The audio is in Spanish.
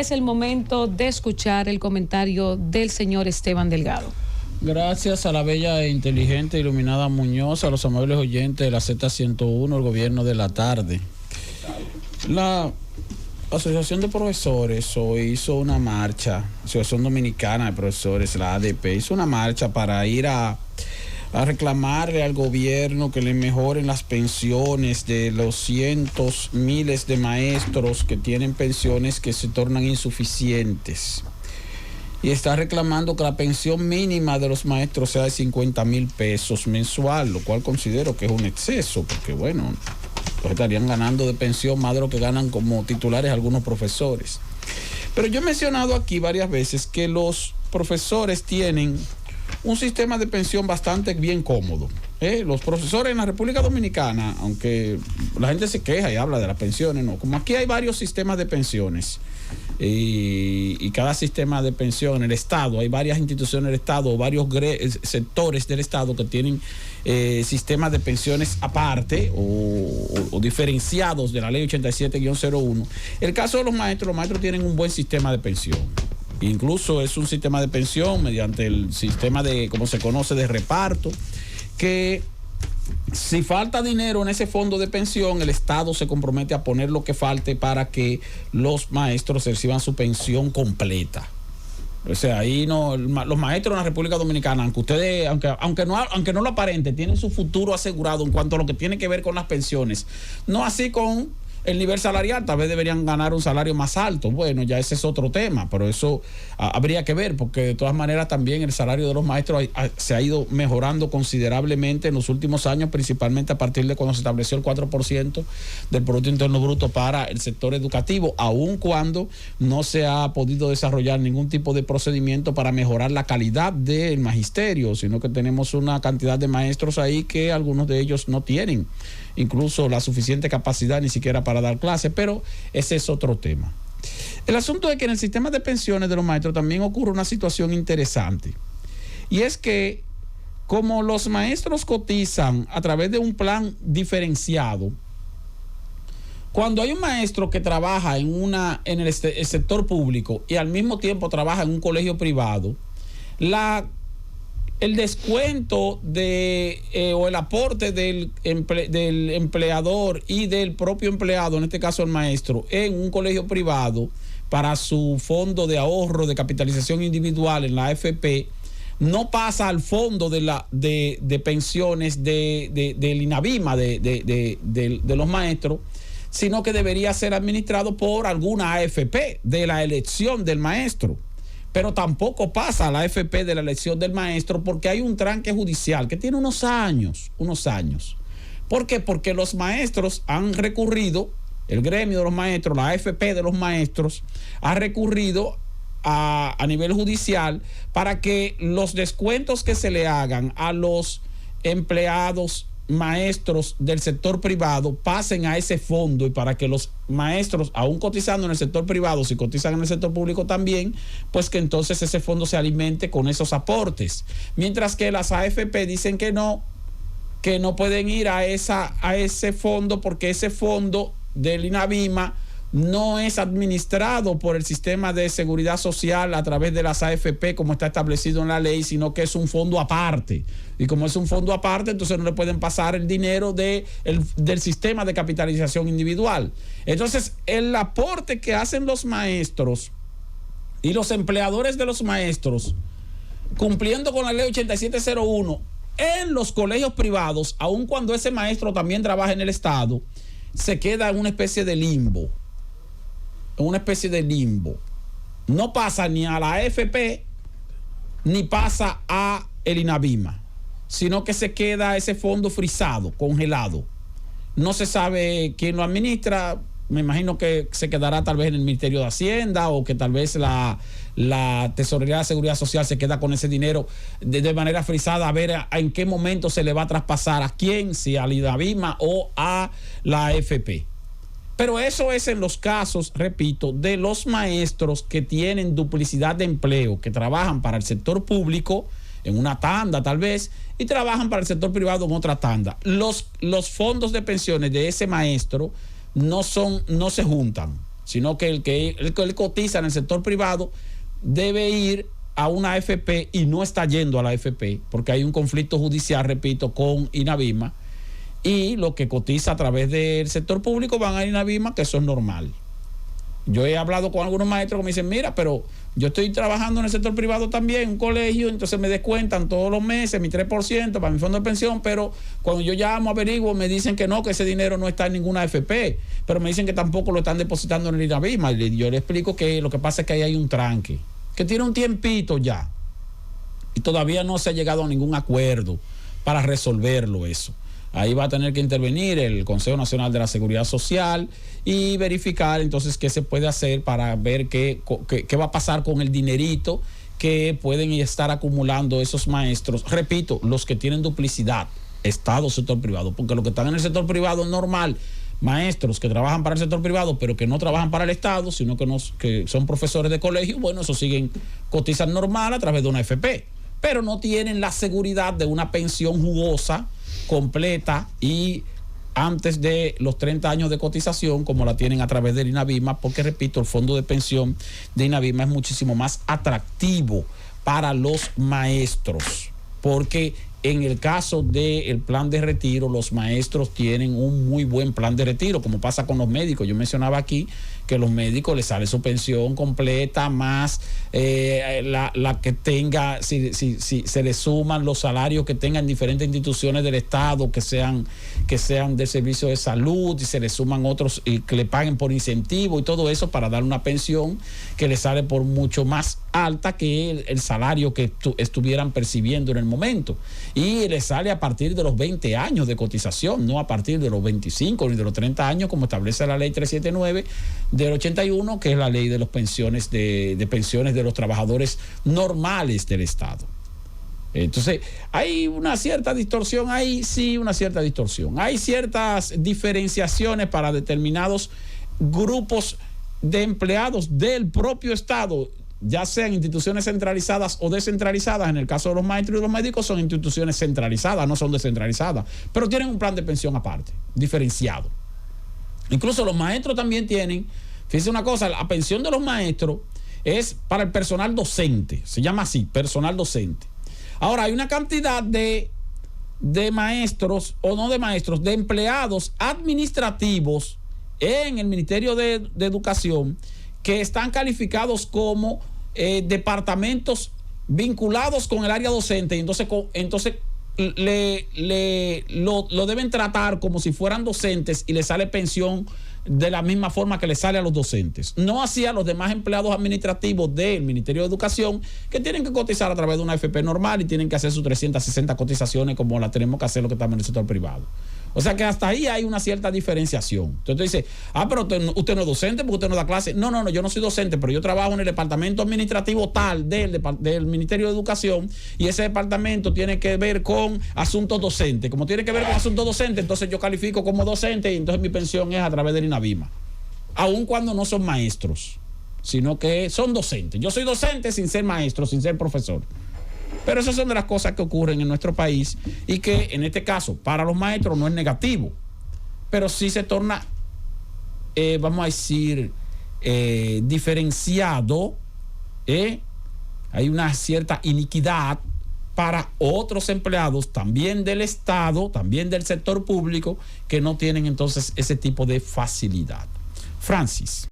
es el momento de escuchar el comentario del señor Esteban Delgado. Gracias a la bella e inteligente iluminada Muñoz, a los amables oyentes de la Z101, el gobierno de la tarde. La Asociación de Profesores hoy hizo una marcha, Asociación Dominicana de Profesores, la ADP, hizo una marcha para ir a reclamarle al gobierno que le mejoren las pensiones de los cientos, miles de maestros que tienen pensiones que se tornan insuficientes. Y está reclamando que la pensión mínima de los maestros sea de 50,000 pesos mensual, lo cual considero que es un exceso, porque bueno, pues estarían ganando de pensión más de lo que ganan como titulares algunos profesores. Pero yo he mencionado aquí varias veces que los profesores tienen un sistema de pensión bastante bien cómodo. Los profesores en la República Dominicana, aunque la gente se queja y habla de las pensiones, no, como aquí hay varios sistemas de pensiones y cada sistema de pensión en el Estado, hay varias instituciones del Estado, varios sectores del Estado que tienen sistemas de pensiones aparte o diferenciados de la ley 87-01. El caso de los maestros tienen un buen sistema de pensión. Incluso es un sistema de pensión mediante el sistema de, como se conoce, de reparto, que si falta dinero en ese fondo de pensión, el Estado se compromete a poner lo que falte para que los maestros reciban su pensión completa. O sea, ahí no, los maestros en la República Dominicana, aunque no lo aparente, tienen su futuro asegurado en cuanto a lo que tiene que ver con las pensiones. No así con el nivel salarial, tal vez deberían ganar un salario más alto. Bueno, ya ese es otro tema, pero eso habría que ver, porque de todas maneras también el salario de los maestros se ha ido mejorando considerablemente en los últimos años, principalmente a partir de cuando se estableció el 4% del Producto Interno Bruto para el sector educativo, aun cuando no se ha podido desarrollar ningún tipo de procedimiento para mejorar la calidad del magisterio, sino que tenemos una cantidad de maestros ahí que algunos de ellos no tienen incluso la suficiente capacidad ni siquiera para dar clases, pero ese es otro tema. El asunto es que en el sistema de pensiones de los maestros también ocurre una situación interesante, y es que como los maestros cotizan a través de un plan diferenciado, cuando hay un maestro que trabaja en el sector público y al mismo tiempo trabaja en un colegio privado, el descuento o el aporte del empleador y del propio empleado, en este caso el maestro, en un colegio privado para su fondo de ahorro de capitalización individual en la AFP, no pasa al fondo de pensiones del INAVIMA de los maestros, sino que debería ser administrado por alguna AFP de la elección del maestro. Pero tampoco pasa a la AFP de la elección del maestro porque hay un tranque judicial que tiene unos años. ¿Por qué? Porque los maestros han recurrido, el gremio de los maestros, la AFP de los maestros, ha recurrido a nivel judicial para que los descuentos que se le hagan a los empleados maestros del sector privado pasen a ese fondo, y para que los maestros, aún cotizando en el sector privado, si cotizan en el sector público también, pues que entonces ese fondo se alimente con esos aportes. Mientras que las AFP dicen que no pueden ir a ese fondo, porque ese fondo del INAVIMA no es administrado por el sistema de seguridad social a través de las AFP como está establecido en la ley, sino que es un fondo aparte. Y como es un fondo aparte, entonces no le pueden pasar el dinero del sistema de capitalización individual. Entonces, el aporte que hacen los maestros y los empleadores de los maestros, cumpliendo con la ley 8701, en los colegios privados, aun cuando ese maestro también trabaja en el Estado, se queda en una especie de limbo. No pasa ni a la AFP ni pasa a el INAVIMA, sino que se queda ese fondo frisado, congelado. No se sabe quién lo administra. Me imagino que se quedará tal vez en el Ministerio de Hacienda, o que tal vez la Tesorería de Seguridad Social se queda con ese dinero de manera frisada, a ver en qué momento se le va a traspasar a quién, si al INAVIMA o a la AFP. Pero eso es en los casos, repito, de los maestros que tienen duplicidad de empleo, que trabajan para el sector público en una tanda tal vez, y trabajan para el sector privado en otra tanda. Los fondos de pensiones de ese maestro no se juntan. sino que el que cotiza en el sector privado debe ir a una AFP y no está yendo a la AFP porque hay un conflicto judicial, repito, con INAVIMA, y lo que cotiza a través del sector público van a INAVIMA, que eso es normal. Yo he hablado con algunos maestros que me dicen, mira, pero yo estoy trabajando en el sector privado también, un colegio, entonces me descuentan todos los meses mi 3% para mi fondo de pensión, pero cuando yo llamo, averiguo, me dicen que no, que ese dinero no está en ninguna AFP, pero me dicen que tampoco lo están depositando en el INAVIMA. Yo le explico que lo que pasa es que ahí hay un tranque, que tiene un tiempito ya, y todavía no se ha llegado a ningún acuerdo para resolverlo eso. Ahí va a tener que intervenir el Consejo Nacional de la Seguridad Social y verificar entonces qué se puede hacer para ver qué va a pasar con el dinerito que pueden estar acumulando esos maestros. Repito, los que tienen duplicidad, Estado, sector privado, porque los que están en el sector privado normal, maestros que trabajan para el sector privado, pero que no trabajan para el Estado, sino que son profesores de colegio, bueno, eso siguen cotizan normal a través de una AFP, pero no tienen la seguridad de una pensión jugosa, completa y antes de los 30 años de cotización como la tienen a través del INAVIMA, porque repito, el fondo de pensión de INAVIMA es muchísimo más atractivo para los maestros, porque en el caso del plan de retiro, los maestros tienen un muy buen plan de retiro, como pasa con los médicos. Yo mencionaba aquí que a los médicos les sale su pensión completa, más la que tenga, si se le suman los salarios que tengan diferentes instituciones del Estado, que sean del servicio de salud, y se le suman otros y que le paguen por incentivo y todo eso para dar una pensión que le sale por mucho más alta que el salario que estuvieran percibiendo en el momento. Y le sale a partir de los 20 años de cotización, no a partir de los 25 ni de los 30 años, como establece la ley 379 del 81, que es la ley de las pensiones de pensiones de los trabajadores normales del Estado. Entonces, hay una cierta distorsión ahí, sí, una cierta distorsión. Hay ciertas diferenciaciones para determinados grupos de empleados del propio Estado, ya sean instituciones centralizadas o descentralizadas. En el caso de los maestros y los médicos son instituciones centralizadas, no son descentralizadas, pero tienen un plan de pensión aparte, diferenciado. Incluso los maestros también tienen, fíjense una cosa, la pensión de los maestros es para el personal docente, se llama así, personal docente. Ahora, hay una cantidad de maestros, o no de maestros, de empleados administrativos en el Ministerio de Educación que están calificados como departamentos vinculados con el área docente, y entonces lo deben tratar como si fueran docentes y le sale pensión de la misma forma que le sale a los docentes. No así a los demás empleados administrativos del Ministerio de Educación, que tienen que cotizar a través de una AFP normal y tienen que hacer sus 360 cotizaciones como la tenemos que hacer los que estamos en el sector privado. O sea que hasta ahí hay una cierta diferenciación. Entonces tú dices, pero usted no es docente porque usted no da clase. No, yo no soy docente, pero yo trabajo en el departamento administrativo tal del Ministerio de Educación, y ese departamento tiene que ver con asuntos docentes. Como tiene que ver con asuntos docentes, entonces yo califico como docente y entonces mi pensión es a través del INAVIMA. Aun cuando no son maestros, sino que son docentes. Yo soy docente sin ser maestro, sin ser profesor. Pero esas son de las cosas que ocurren en nuestro país y que en este caso para los maestros no es negativo, pero sí se torna, vamos a decir, diferenciado. Hay una cierta iniquidad para otros empleados también del Estado, también del sector público, que no tienen entonces ese tipo de facilidad. Francis.